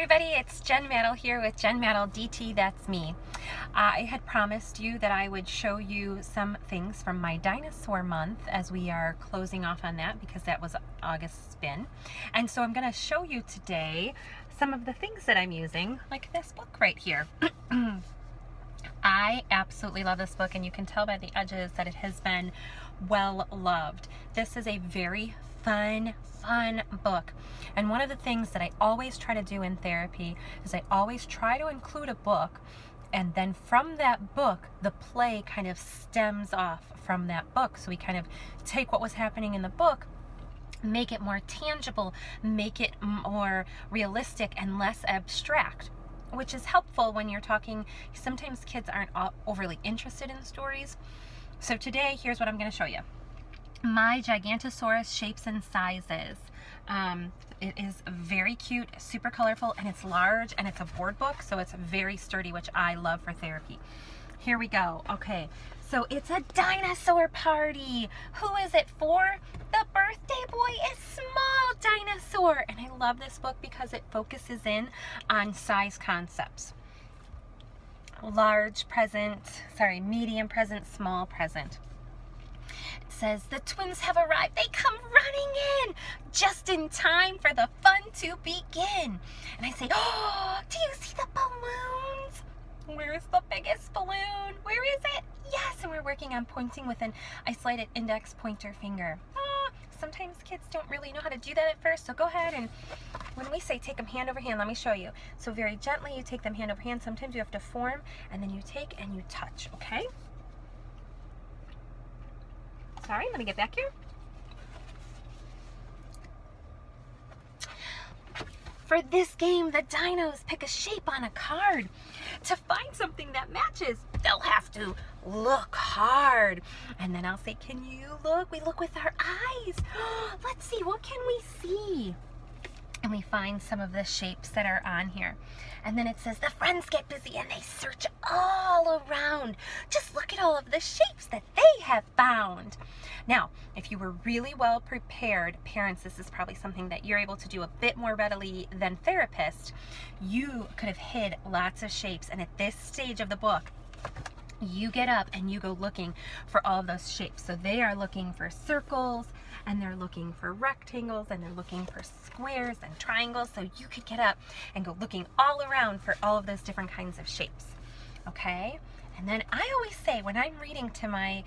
everybody, it's Jen Maddle here with Jen Maddle DT, that's me. I had promised you that I would show you some things from my dinosaur month as we are closing off on that because that was August spin. And so I'm going to show you today some of the things that I'm using, like this book right here. I absolutely love this book, and you can tell by the edges that it has been well loved. This is a very fun book, and one of the things that I always try to do in therapy is I always try to include a book, and then from that book the play kind of stems off from that book. So we kind of take what was happening in the book, make it more tangible, make it more realistic and less abstract, which is helpful when you're talking. Sometimes kids aren't overly interested in stories. So today, here's what I'm going to show you. My Gigantosaurus Shapes and Sizes. It is very cute, super colorful, and it's large, and it's a board book, so it's very sturdy, which I love for therapy. Here we go. Okay, so it's a dinosaur party. Who is it for? The birthday boy, a small dinosaur. And I love this book because it focuses in on size concepts. Large present, medium present, small present. It says the twins have arrived. They come running in just in time for the fun to begin. And I say, oh, do you see the balloons? Where's the biggest balloon? Where is it? Yes, and we're working on pointing with an isolated index pointer finger. Sometimes kids don't really know how to do that at first, so go ahead and when we say take them hand over hand, let me show you. So very gently you take them hand over hand. Sometimes you have to form, and then you take and you touch, okay? Sorry, let me get back here. For this game, the dinos pick a shape on a card. To find something that matches, they'll have to look hard. And then I'll say, can you look? We look with our eyes. Let's see, what can we see? And we find some of the shapes that are on here. And then it says the friends get busy and they search all around. Just look at all of the shapes that they have found. Now, if you were really well prepared, parents, this is probably something that you're able to do a bit more readily than therapists. You could have hid lots of shapes, and at this stage of the book, you get up and you go looking for all of those shapes. So they are looking for circles, and they're looking for rectangles, and they're looking for squares and triangles. So you could get up and go looking all around for all of those different kinds of shapes. Okay? And then I always say, when I'm reading to my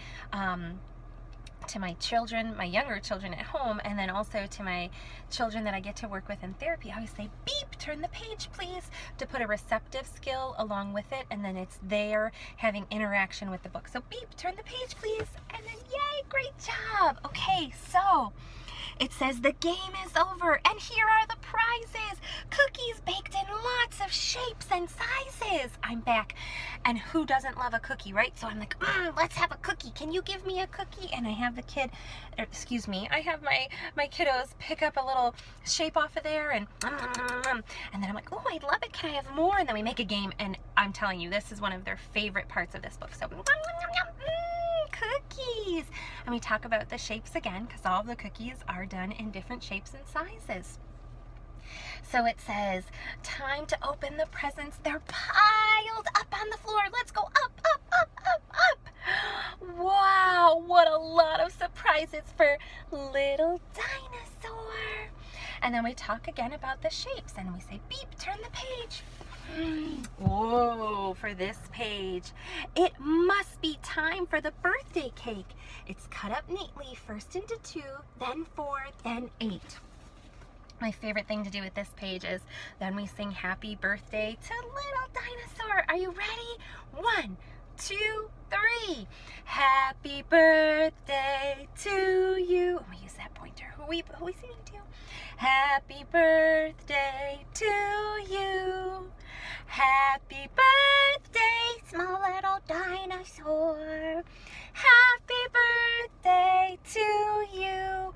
children, my younger children at home, and then also to my children that I get to work with in therapy, I always say, beep, turn the page, please, to put a receptive skill along with it, and then it's there having interaction with the book. So beep, turn the page, please, and then yay, great job. Okay, so it says the game is over, and here are the prizes. Cookies baked in lots of shapes and sizes. I'm back, and who doesn't love a cookie, right? So I'm like, let's have a cookie. Can you give me a cookie? And I have I have my kiddos pick up a little shape off of there, and then I'm like, oh, I love it. Can I have more? And then we make a game, and I'm telling you, this is one of their favorite parts of this book. So cookies. And we talk about the shapes again, because all of the cookies are done in different shapes and sizes. So it says, time to open the presents. They're piled up on the floor. Let's go up, up, up, up, up. Wow, what a lot of surprises for little dinosaur. And then we talk again about the shapes, and we say, beep, turn the page. Whoa, for this page, it must be time for the birthday cake. It's cut up neatly, first into 2, then 4, then 8. My favorite thing to do with this page is then we sing happy birthday to little dinosaur. Are you ready? 1, 2, 3. Happy birthday to you. Oh, we use that pointer. Who are we singing to? Happy birthday to you. Happy birthday, small little dinosaur. Happy birthday to you.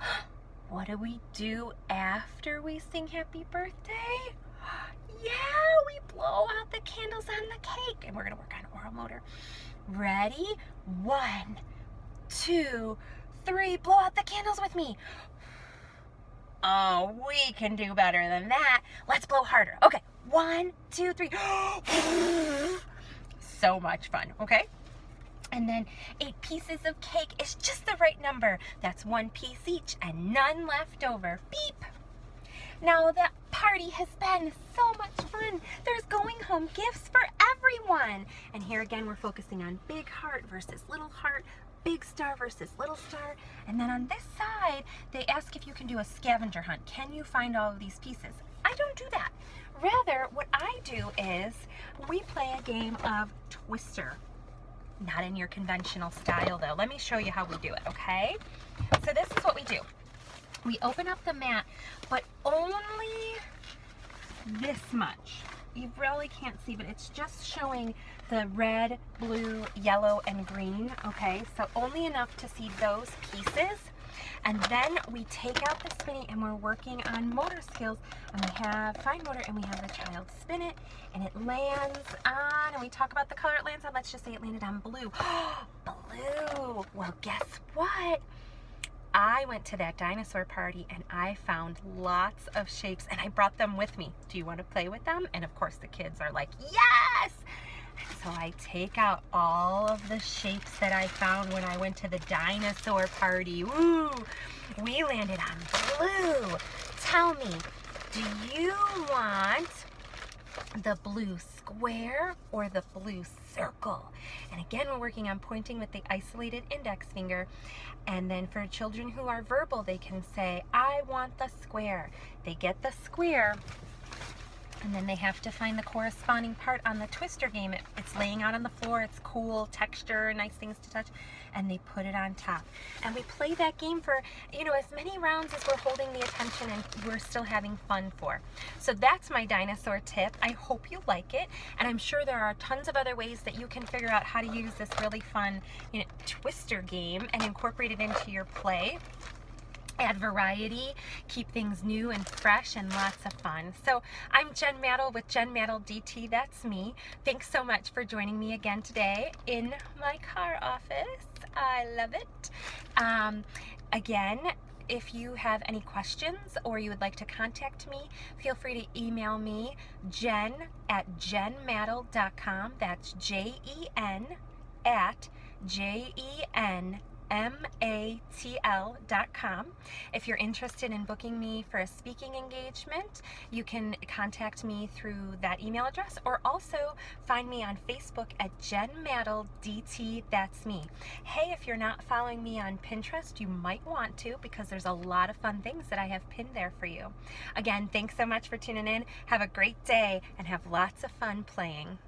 What do we do after we sing happy birthday? Yeah, we blow out the candles on the cake, and we're going to work on oral motor. Ready? 1, 2, 3. Blow out the candles with me. Oh, we can do better than that. Let's blow harder. Okay, 1, 2, 3. So much fun, okay? And then 8 pieces of cake is just the right number. That's 1 piece each and none left over. Beep. Now that party has been so much fun. There's going home gifts for everyone. And here again, we're focusing on big heart versus little heart, big star versus little star. And then on this side, they ask if you can do a scavenger hunt. Can you find all of these pieces? I don't do that. Rather, what I do is we play a game of Twister. Not in your conventional style though. Let me show you how we do it, okay? So this is what we do. We open up the mat, but only this much. You really can't see, but it's just showing the red, blue, yellow, and green, okay? So only enough to see those pieces. And then we take out the spinning and we're working on motor skills, and we have fine motor and we have the child spin it and it lands on, and we talk about the color it lands on. Let's just say it landed on blue. Blue. Well, guess what? I went to that dinosaur party and I found lots of shapes and I brought them with me. Do you want to play with them? And of course the kids are like, yes! And so I take out all of the shapes that I found when I went to the dinosaur party. Woo! We landed on blue. Tell me, do you want the blue square or the blue circle? And again, we're working on pointing with the isolated index finger. And then for children who are verbal, they can say, I want the square. They get the square, and then they have to find the corresponding part on the Twister game. It's laying out on the floor. It's cool texture, nice things to touch, and they put it on top. And we play that game for, as many rounds as we're holding the attention and we're still having fun for. So that's my dinosaur tip. I hope you like it, and I'm sure there are tons of other ways that you can figure out how to use this really fun, Twister game and incorporate it into your play. Add variety, keep things new and fresh, and lots of fun. So I'm Jen Maddle with Jen Maddle DT. That's me. Thanks so much for joining me again today in my car office. I love it. Again, if you have any questions or you would like to contact me, feel free to email me, jen@jenmaddle.com. That's JEN@JENMATL.com. If you're interested in booking me for a speaking engagement, you can contact me through that email address, or also find me on Facebook at Jen Maddle DT. That's me. Hey, if you're not following me on Pinterest, you might want to, because there's a lot of fun things that I have pinned there for you. Again, thanks so much for tuning in. Have a great day and have lots of fun playing.